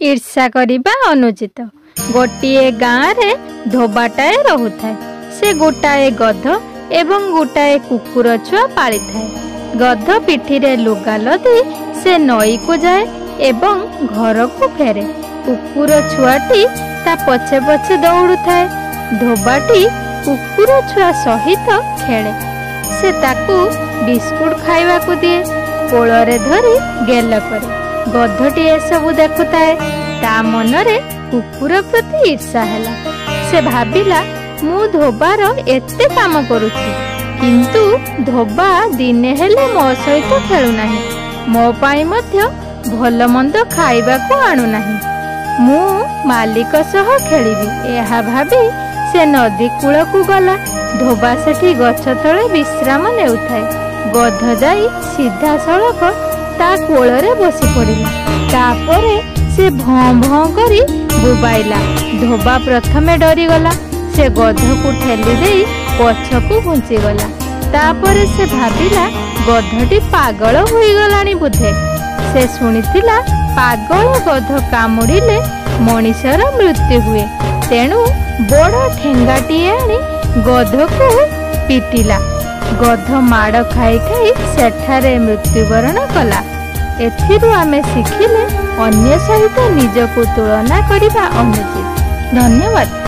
ईर्ष्या करिबा अनुचित। गोटिए गाँव रे धोबाटाए रहुथाए। से गोटाए गध एवं गोटाए कुकुर छुआ पाली थाए। गध पिठी रे लुगा लदी से नई को जाए एवं घर को फेरे। कुकुर छुआटी ता पछे पछे दौड़ू थाए। धोबाटी कुकुर छुआ सहित खेले। से ताकू बिस्कुट खाइबा को दिए। कोଳରେ धरी गेल करे। गधटी एसबू देखुताए। ता मनरे कुकुर प्रति ईर्षा हैला। से भाबिला मु धोबार एते काम करुछि किंतु धोबा दिने हेले मो सहित खेलु नाही। मो पाई मध्य भल मंद खाइबा को आणु नाही। मु मालिक सह खेलिबी एहा भाबी से नदी कूल को गला। धोबा सेठी गछ तळे विश्राम नेउथाए। गध जाई सीधा सड़क ता कोଳରେ बसी पड़िला। तापरे से भं भं करी बुबाइला। धोबा प्रथमे डरी गला। से गध को ठेली देई पछकू घुंची गला। तापरे से भाबिला गधटी पागल होई गलानी बुधे। से सुनिथिला पागल गध कामुड़िले मनीषर मृत्यु हुए। तेणु बड़ ठेंगाटिए आनी गध को पिटिला। गध माड़ खाई खाई सेठारे मृत्युवरण कला। एथिरु आमे शिखिले अन्य सहित निजको तुलना करिबा अनुचित। धन्यवाद।